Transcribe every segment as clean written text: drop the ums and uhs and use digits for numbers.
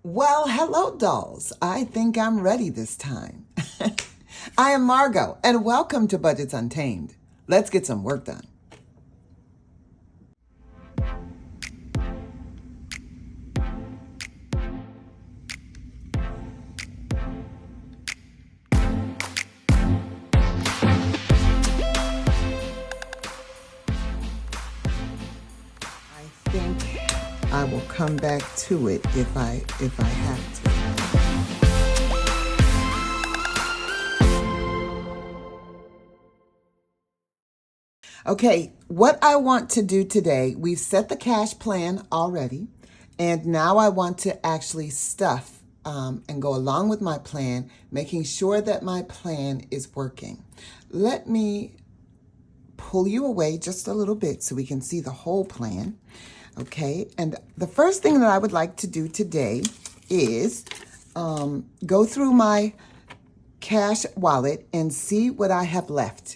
Well, hello, dolls. I think I'm ready this time. I am Margeaux, and welcome to Budgets Untamed. Let's get some work done. I think I will come back to it if I have to. Okay, what I want to do today, we've set the cash plan already, and now I want to actually stuff and go along with my plan, making sure that my plan is working. Let me pull you away just a little bit so we can see the whole plan. Okay, and the first thing that I would like to do today is go through my cash wallet and see what I have left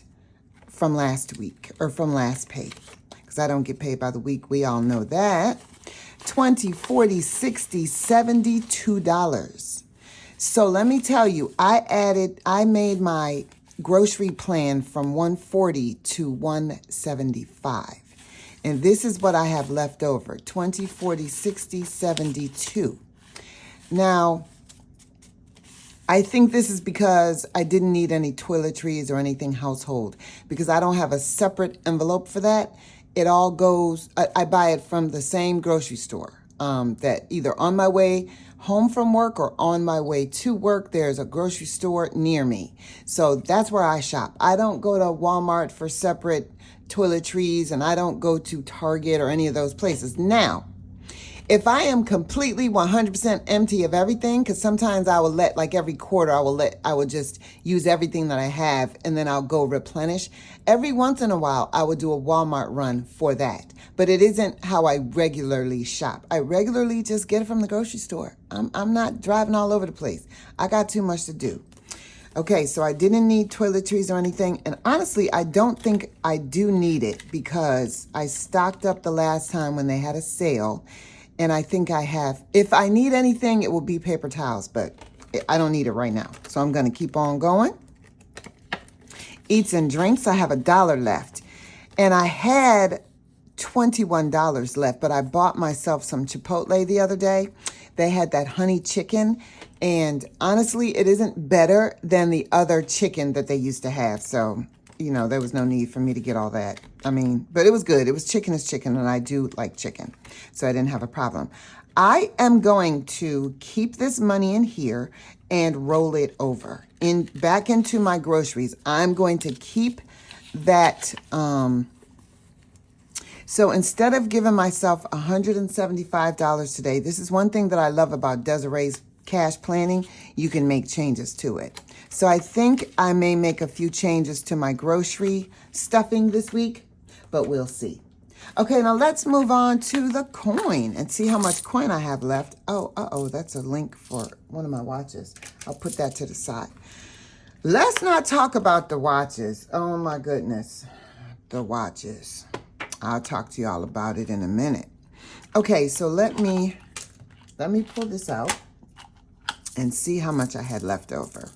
from last week or from last pay, because I don't get paid by the week. We all know that. $20, $40, $60, $72. So let me tell you, I made my grocery plan from $140 to $175. And this is what I have left over, $20, $40, $60, $72. Now, I think this is because I didn't need any toiletries or anything household, because I don't have a separate envelope for that. It all goes, I buy it from the same grocery store that either on my way home from work or on my way to work, there's a grocery store near me. So that's where I shop. I don't go to Walmart for separate toiletries, and I don't go to Target or any of those places. Now, if I am completely 100% empty of everything, because sometimes I will let, like every quarter, I will just use everything that I have, and then I'll go replenish. Every once in a while, I will do a Walmart run for that. But it isn't how I regularly shop. I regularly just get it from the grocery store. I'm not driving all over the place. I got too much to do. Okay, so I didn't need toiletries or anything. And honestly, I don't think I do need it, because I stocked up the last time when they had a sale. And I think I have, if I need anything, it will be paper towels, but I don't need it right now. So I'm going to keep on going. Eats and drinks, I have $1 left. And I had $21 left, but I bought myself some Chipotle the other day. They had that honey chicken. And honestly, it isn't better than the other chicken that they used to have. So, there was no need for me to get all that. But it was good. It was chicken is chicken, and I do like chicken. So I didn't have a problem. I am going to keep this money in here and roll it over back into my groceries. I'm going to keep that. So instead of giving myself $175 today, this is one thing that I love about Desiree's cash planning. You can make changes to it. So I think I may make a few changes to my grocery stuffing this week, but we'll see. Okay, now let's move on to the coin and see how much coin I have left. Oh, that's a link for one of my watches. I'll put that to the side. Let's not talk about the watches. Oh my goodness, the watches. I'll talk to you all about it in a minute. Okay, so let me pull this out and see how much I had left over.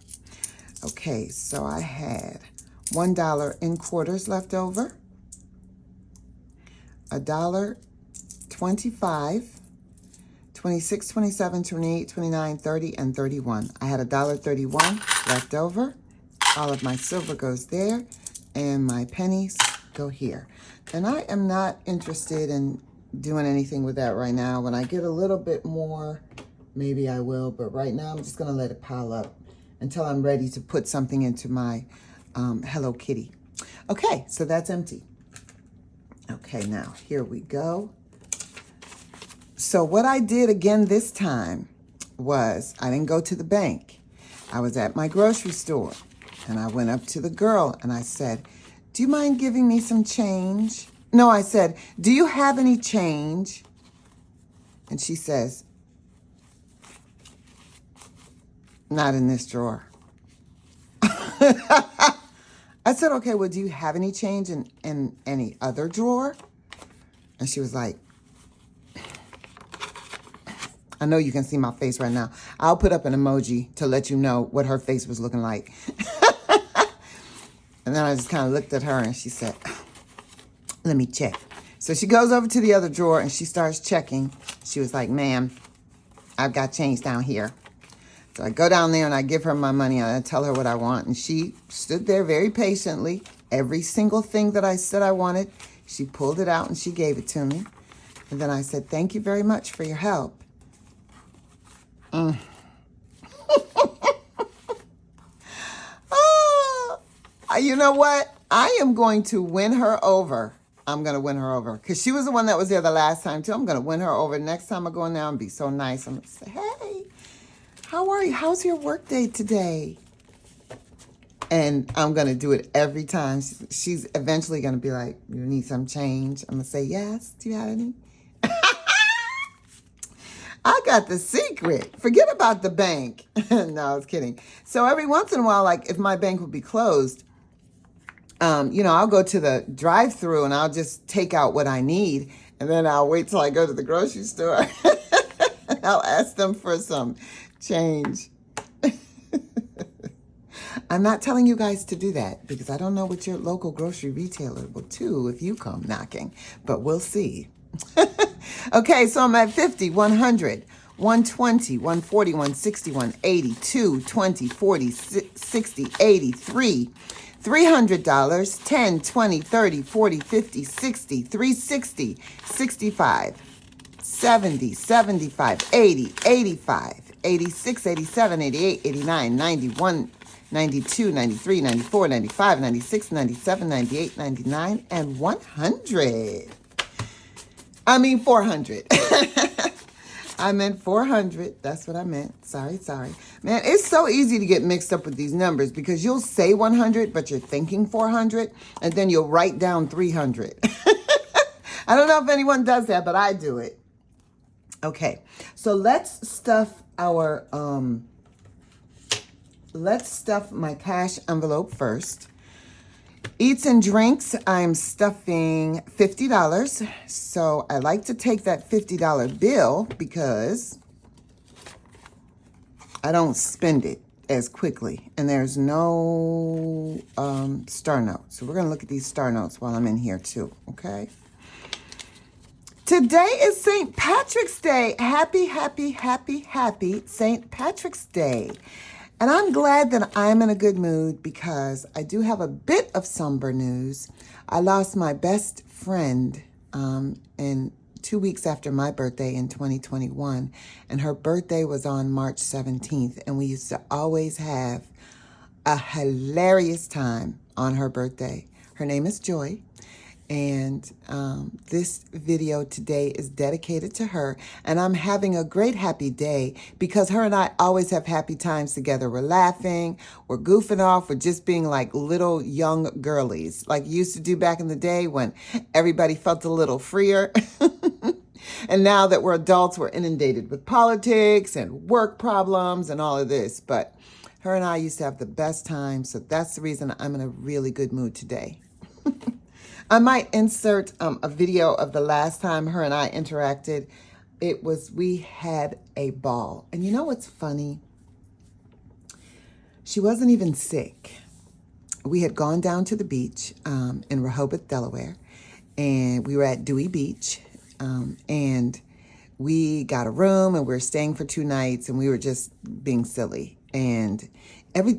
Okay, so I had $1 in quarters left over, $1, 25, 26, 27, 28, 29, 30, and 31. I had $1.31 left over. All of my silver goes there, and my pennies go here. And I am not interested in doing anything with that right now. When I get a little bit more, maybe I will, but right now I'm just gonna let it pile up until I'm ready to put something into my Hello Kitty. Okay, so that's empty. Okay, now here we go. So what I did again this time was I didn't go to the bank. I was at my grocery store, and I went up to the girl and I said, "Do you mind giving me some change?" No, I said, "Do you have any change?" And she says, "Not in this drawer." I said, "Okay, well, do you have any change in any other drawer?" And she was like, I know you can see my face right now. I'll put up an emoji to let you know what her face was looking like. And then I just kind of looked at her and she said, let me check. So she goes over to the other drawer and she starts checking. She was like, ma'am, I've got change down here. So I go down there and I give her my money and I tell her what I want. And she stood there very patiently. Every single thing that I said I wanted, she pulled it out and she gave it to me. And then I said, thank you very much for your help. You know what? I am going to win her over. I'm going to win her over. Because she was the one that was there the last time, too. I'm going to win her over. Next time I go in there and be so nice. I'm going to say, hey, how are you? How's your work day today? And I'm going to do it every time. She's eventually going to be like, you need some change? I'm going to say, yes. Do you have any? I got the secret. Forget about the bank. No, I was kidding. So every once in a while, like if my bank would be closed, I'll go to the drive-thru and I'll just take out what I need. And then I'll wait till I go to the grocery store. And I'll ask them for some change. I'm not telling you guys to do that because I don't know what your local grocery retailer will do if you come knocking, but we'll see. Okay, so I'm at 50, 100, 120, 140, 160, 180, 2, 20, 40, 60, 83, $300, 10, 20, 30, 40, 50, 60, 360, 65, 70, 75, 80, 85, 86, 87, 88, 89, 91, 92, 93, 94, 95, 96, 97, 98, 99, and 100. 400. I meant 400. That's what I meant. Sorry. Man, it's so easy to get mixed up with these numbers because you'll say 100, but you're thinking 400, and then you'll write down 300. I don't know if anyone does that, but I do it. Okay, so let's stuff my cash envelope first. Eats and drinks, I'm stuffing $50. So I like to take that $50 bill because I don't spend it as quickly. And there's no star notes. So we're going to look at these star notes while I'm in here too, okay? Today is St. Patrick's Day. Happy St. Patrick's Day. And I'm glad that I'm in a good mood because I do have a bit of somber news. I lost my best friend in 2 weeks after my birthday in 2021. And her birthday was on March 17th. And we used to always have a hilarious time on her birthday. Her name is Joy. And this video today is dedicated to her. And I'm having a great happy day because her and I always have happy times together. We're laughing, we're goofing off, we're just being like little young girlies, like you used to do back in the day when everybody felt a little freer. And now that we're adults, we're inundated with politics and work problems and all of this. But her and I used to have the best time. So that's the reason I'm in a really good mood today. I might insert a video of the last time her and I interacted. We had a ball. And you know what's funny? She wasn't even sick. We had gone down to the beach in Rehoboth, Delaware, and we were at Dewey Beach. And we got a room and we were staying for 2 nights and we were just being silly. And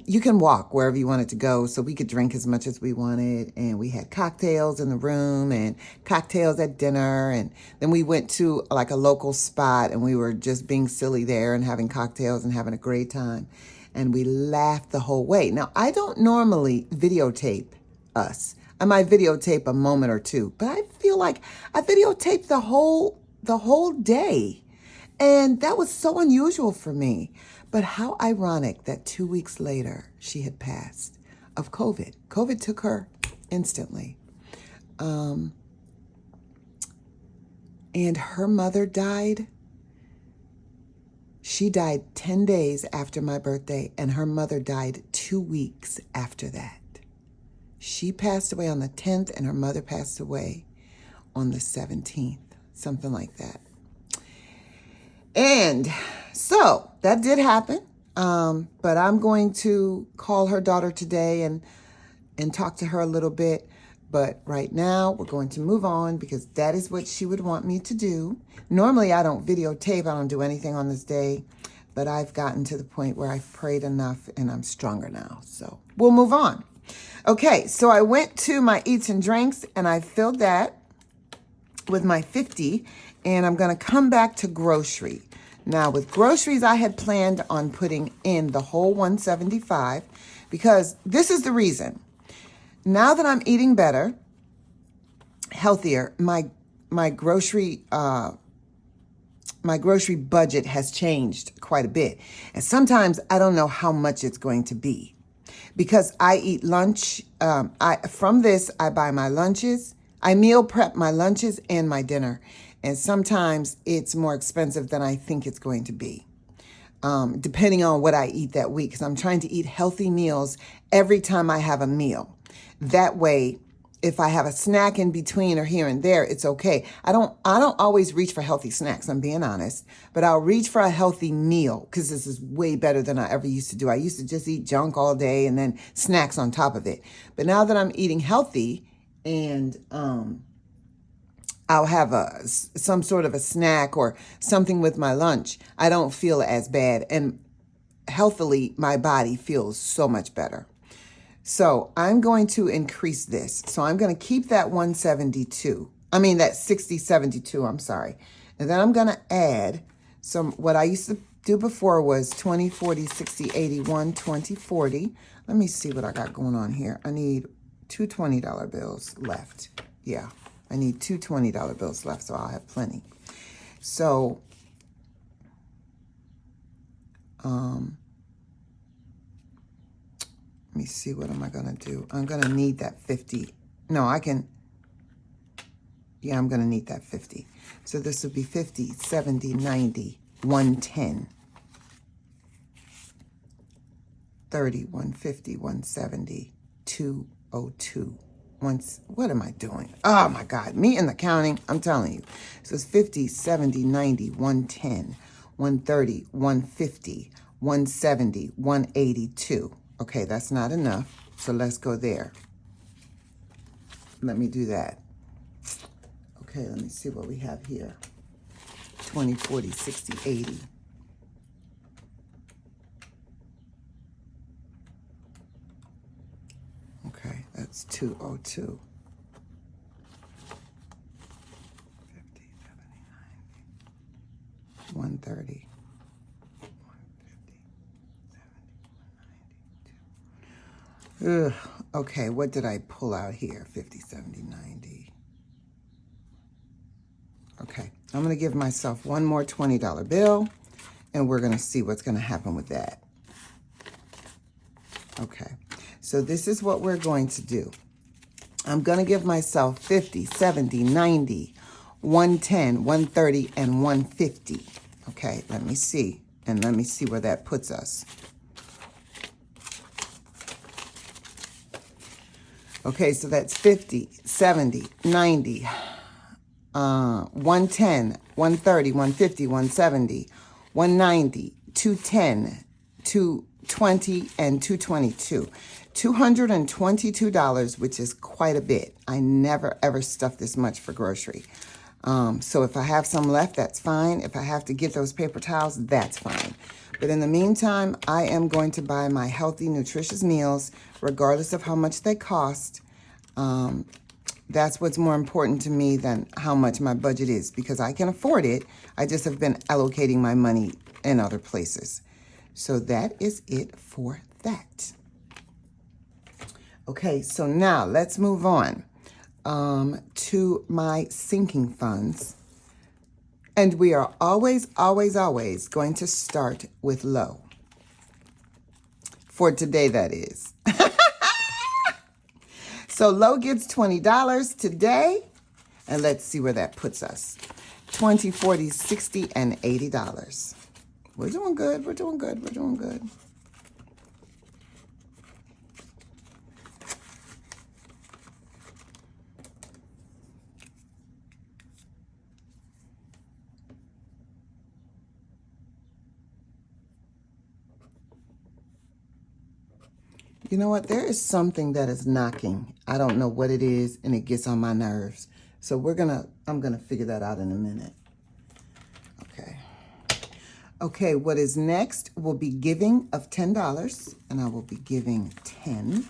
you can walk wherever you wanted to go, so we could drink as much as we wanted. And we had cocktails in the room and cocktails at dinner. And then we went to like a local spot and we were just being silly there and having cocktails and having a great time. And we laughed the whole way. Now, I don't normally videotape us. I might videotape a moment or two, but I feel like I videotaped the whole day. And that was so unusual for me. But how ironic that 2 weeks later she had passed of COVID. COVID took her instantly. And her mother died. She died 10 days after my birthday, and her mother died 2 weeks after that. She passed away on the 10th, and her mother passed away on the 17th, something like that. And so that did happen. But I'm going to call her daughter today and talk to her a little bit. But right now we're going to move on because that is what she would want me to do. Normally I don't videotape. I don't do anything on this day. But I've gotten to the point where I've prayed enough and I'm stronger now. So we'll move on. Okay, so I went to my eats and drinks and I filled that with my 50, and I'm going to come back to grocery. Now with groceries, I had planned on putting in the whole 175 because this is the reason. Now that I'm eating better, healthier, my grocery budget has changed quite a bit. And sometimes I don't know how much it's going to be because I eat lunch. From this, I buy my lunches. I meal prep my lunches and my dinner. And sometimes it's more expensive than I think it's going to be, depending on what I eat that week. Because I'm trying to eat healthy meals every time I have a meal. That way, if I have a snack in between or here and there, it's okay. I don't always reach for healthy snacks, I'm being honest, but I'll reach for a healthy meal because this is way better than I ever used to do. I used to just eat junk all day and then snacks on top of it. But now that I'm eating healthy and I'll have some sort of a snack or something with my lunch, I don't feel as bad. And healthily, my body feels so much better. So I'm going to increase this. So I'm going to keep that 172. I mean, that 6072, I'm sorry. And then I'm going to add what I used to do before was 20, 40, 60, 80, 20, 40. Let me see what I got going on here. I need two $20 bills left. Yeah, I need two $20 bills left, so I'll have plenty. So, let me see, what am I going to do? I'm going to need that 50. No, I can. Yeah, I'm going to need that 50. So this would be 50, 70, 90, 110, 30, 150, 170, 202. What am I doing? Oh my God, me and the counting, I'm telling you. So it's 50, 70, 90, 110, 130, 150, 170, 182. Okay, that's not enough. So let's go there. Let me do that. Okay, let me see what we have here. 20, 40, 60, 80. Okay, that's 202. 50, 70, 90, 130. 150, 70, 192. Ugh, okay, what did I pull out here? 50, 70, 90. Okay, I'm going to give myself one more $20 bill, and we're going to see what's going to happen with that. Okay, so this is what we're going to do. I'm going to give myself 50, 70, 90, 110, 130, and 150. Okay, let me see. And let me see where that puts us. Okay, so that's 50, 70, 90, 110, 130, 150, 170, 190, 210, 220, and 222. $222, which is quite a bit. I never ever stuff this much for grocery. So if I have some left, that's fine. If I have to get those paper towels, that's fine. But in the meantime, I am going to buy my healthy, nutritious meals, regardless of how much they cost. That's what's more important to me than how much my budget is, because I can afford it. I just have been allocating my money in other places. So that is it for that. Okay, so now let's move on to my sinking funds. And we are always, always, always going to start with low. For today, that is. So low gets $20 today. And let's see where that puts us. 20, 40, 60, and $80. We're doing good. We're doing good. We're doing good. You know what? There is something that is knocking. I don't know what it is, and it gets on my nerves. So I'm gonna figure that out in a minute. Okay. Okay, what is next will be giving of $10, and I will be giving 10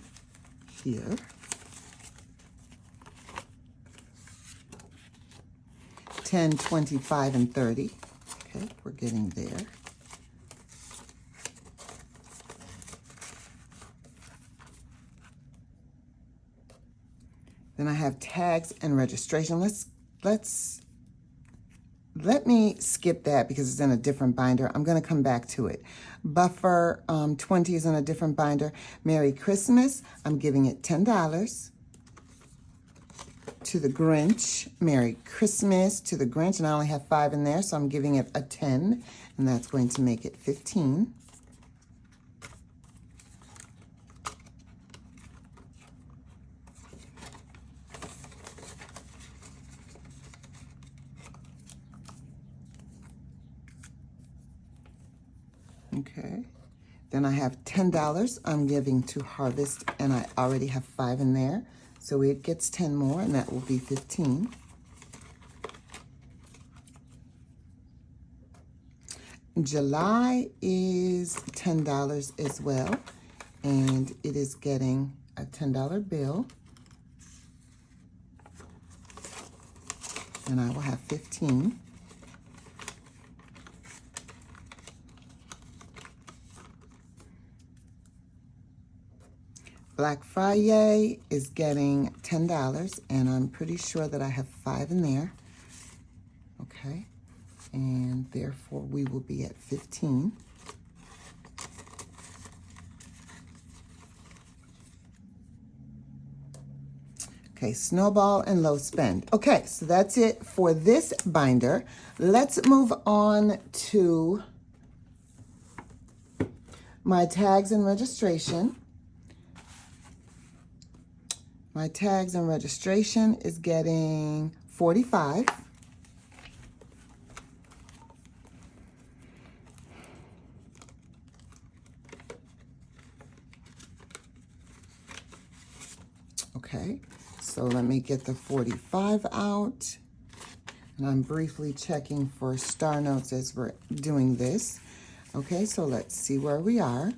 here. 10, 25, and 30. Okay, we're getting there. Then I have tags and registration. Let me skip that because it's in a different binder. I'm going to come back to it. Buffer 20 is in a different binder. Merry Christmas, I'm giving it $10. To the Grinch, Merry Christmas to the Grinch, and I only have 5 in there, so I'm giving it a 10, and that's going to make it 15. Okay, then I have $10 I'm giving to Harvest, and I already have 5 in there, so it gets 10 more, and that will be 15. July is $10 as well, and it is getting a $10 bill, and I will have 15. Black Friday is getting $10, and I'm pretty sure that I have 5 in there. Okay, and therefore we will be at 15. Okay, snowball and low spend. Okay, so that's it for this binder. Let's move on to my tags and registration. My tags and registration is getting 45. Okay, so let me get the 45 out. And I'm briefly checking for star notes as we're doing this. Okay, so let's see where we are.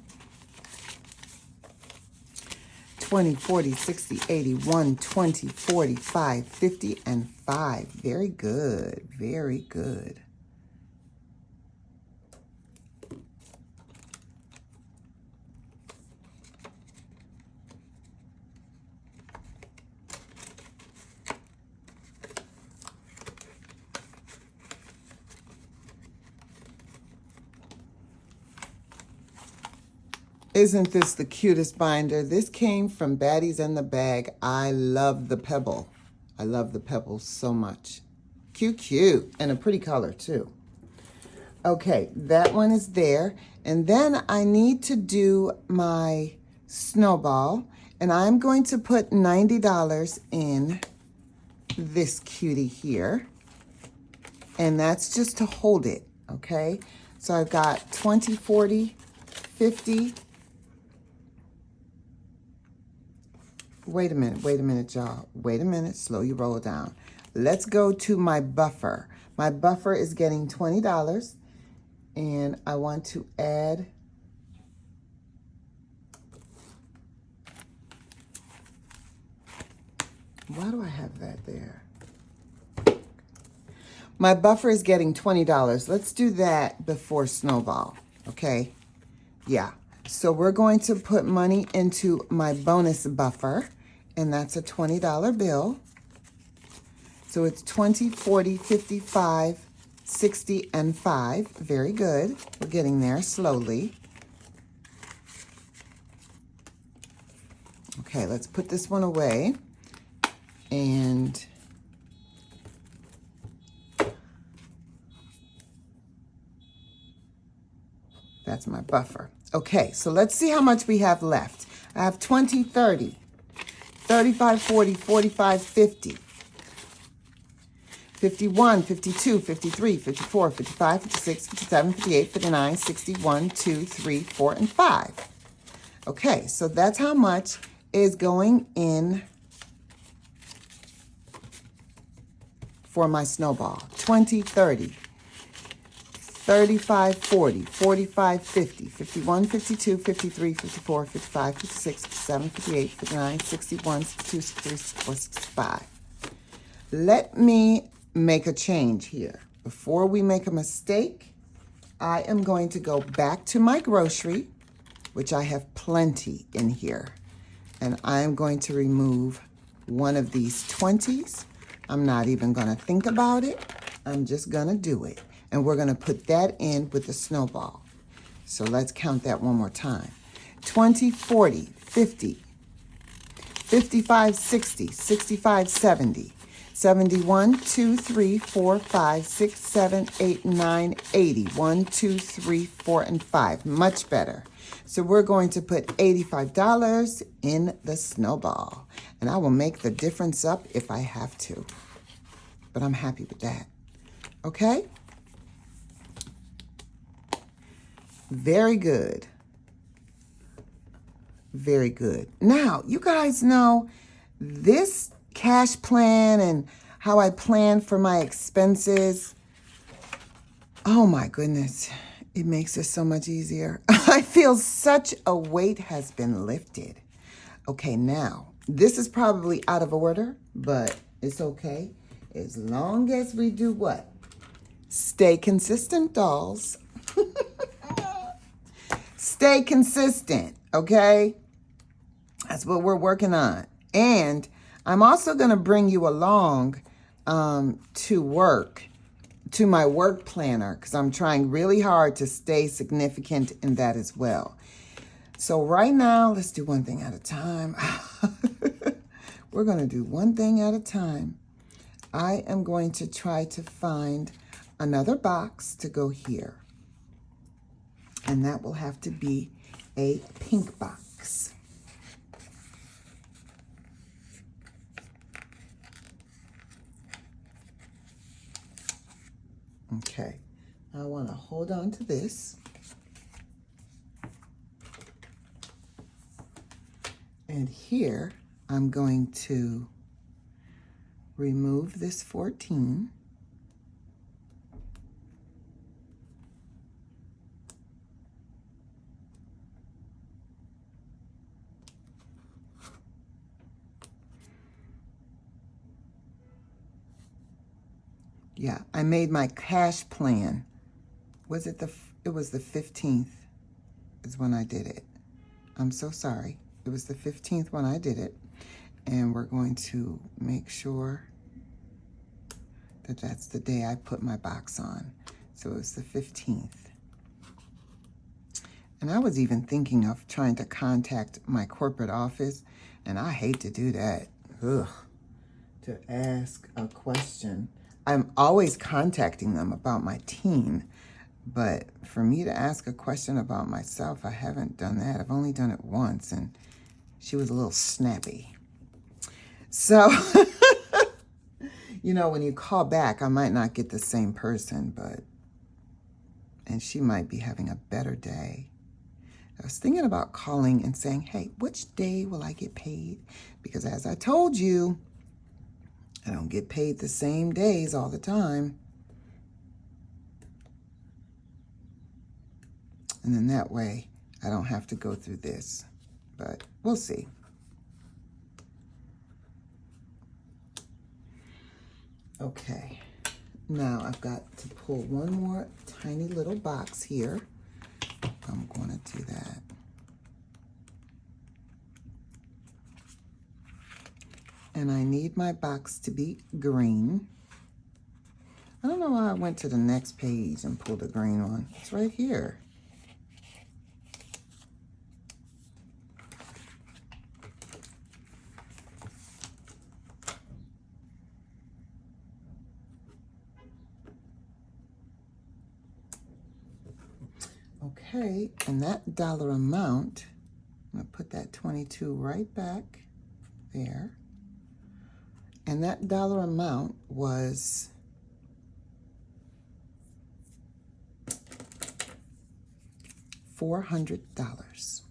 20, 40, 60, 80, 120, 45, 50, and 5. Very good, very good. Isn't this the cutest binder? This came from Baddies in the Bag. I love the pebble. I love the pebble so much. Cute, cute. And a pretty color too. Okay, that one is there. And then I need to do my snowball. And I'm going to put $90 in this cutie here. And that's just to hold it, okay? So I've got 20, 40, 50. Wait a minute, y'all. Wait a minute, slow your roll down. Let's go to my buffer. My buffer is getting $20, and I want to add why do I have that there? My buffer is getting $20. Let's do that before snowball, okay? Yeah. So we're going to put money into my bonus buffer, and that's a $20 bill. So it's 20, 40, 55, 60, and 5. Very good. We're getting there slowly. Okay, let's put this one away. And that's my buffer. Okay, so let's see how much we have left. I have 20, 30, 35, 40, 45, 50, 51, 52, 53, 54, 55, 56, 57, 58, 59, 60, 1, 2, 3, 4, and 5. Okay, so that's how much is going in for my snowball. 20, 30, 35, 40, 45, 50, 51, 52, 53, 54, 55, 56, 57, 58, 59, 61, 62, 63, 64, 65. Let me make a change here. Before we make a mistake, I am going to go back to my grocery, which I have plenty in here. And I'm going to remove one of these 20s. I'm not even going to think about it. I'm just going to do it. And we're going to put that in with the snowball. So let's count that one more time. 20, 40, 50, 55, 60, 65, 70, 71, 2, 3, 4, 5, 6, 7, 8, 9, 80. 1, 2, 3, 4, and 5. Much better. So we're going to put $85 in the snowball. And I will make the difference up if I have to. But I'm happy with that. Okay? Very good. Very good. Now, you guys know this cash plan and how I plan for my expenses. Oh my goodness. It makes it so much easier. I feel such a weight has been lifted. Okay, now, this is probably out of order, but it's okay. As long as we do what? Stay consistent, dolls. Stay consistent, okay? That's what we're working on. And I'm also going to bring you along to my work planner, because I'm trying really hard to stay significant in that as well. So right now, let's do one thing at a time. We're going to do one thing at a time. I am going to try to find another box to go here. And that will have to be a pink box. Okay, I want to hold on to this. And here, I'm going to remove this 14. Yeah, I made my cash plan. Was it it was the 15th is when I did it. I'm so sorry. It was the 15th when I did it. And we're going to make sure that that's the day I put my box on. So it was the 15th. And I was even thinking of trying to contact my corporate office, and I hate to do that. Ugh. To ask a question. I'm always contacting them about my team, but for me to ask a question about myself, I haven't done that. I've only done it once, and she was a little snappy. So, you know, when you call back, I might not get the same person, and she might be having a better day. I was thinking about calling and saying, hey, which day will I get paid? Because as I told you, I don't get paid the same days all the time. And then that way, I don't have to go through this. But we'll see. Okay. Now I've got to pull one more tiny little box here. I'm going to do that. And I need my box to be green. I don't know why I went to the next page and pulled a green one. It's right here. Okay, and that dollar amount, I'm going to put that 22 right back there. And that dollar amount was $400.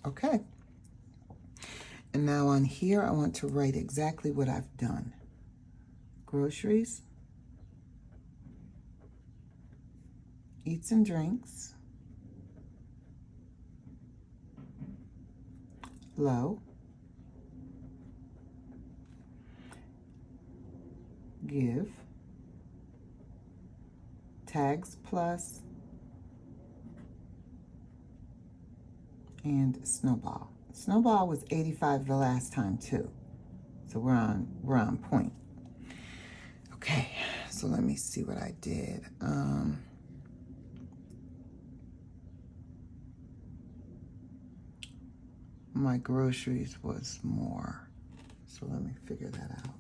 Okay. And now on here, I want to write exactly what I've done. Groceries, eats and drinks, low, give, tags plus, and snowball. Snowball was 85 the last time too. So we're on point. Okay, so let me see what I did. My groceries was more. So let me figure that out.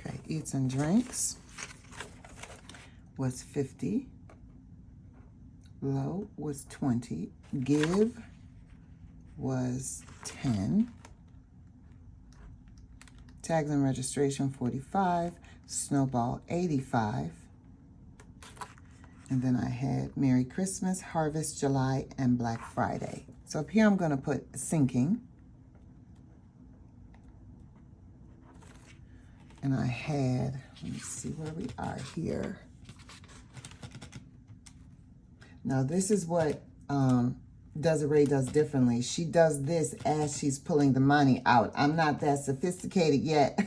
Okay, eats and drinks was 50. Low was 20. Give was 10. Tags and registration 45. Snowball 85. And then I had Merry Christmas, Harvest, July, and Black Friday. So up here I'm going to put sinking. And I had, let me see where we are here. Now this is what Desiree does differently. She does this as she's pulling the money out. I'm not that sophisticated yet.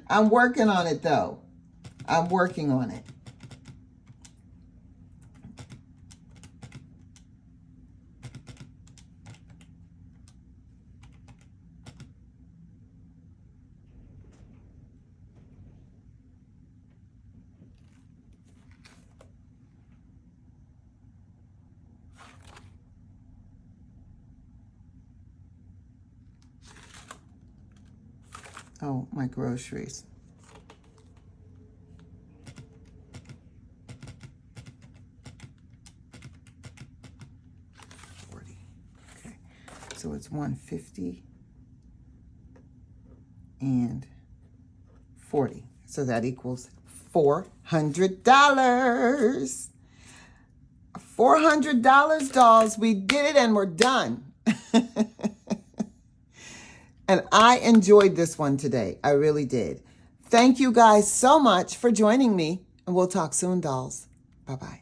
I'm working on it though. I'm working on it. Oh, my groceries. Okay, so it's 150 and 40. So that equals $400. $400, dolls. We did it and we're done. And I enjoyed this one today. I really did. Thank you guys so much for joining me. And we'll talk soon, dolls. Bye-bye.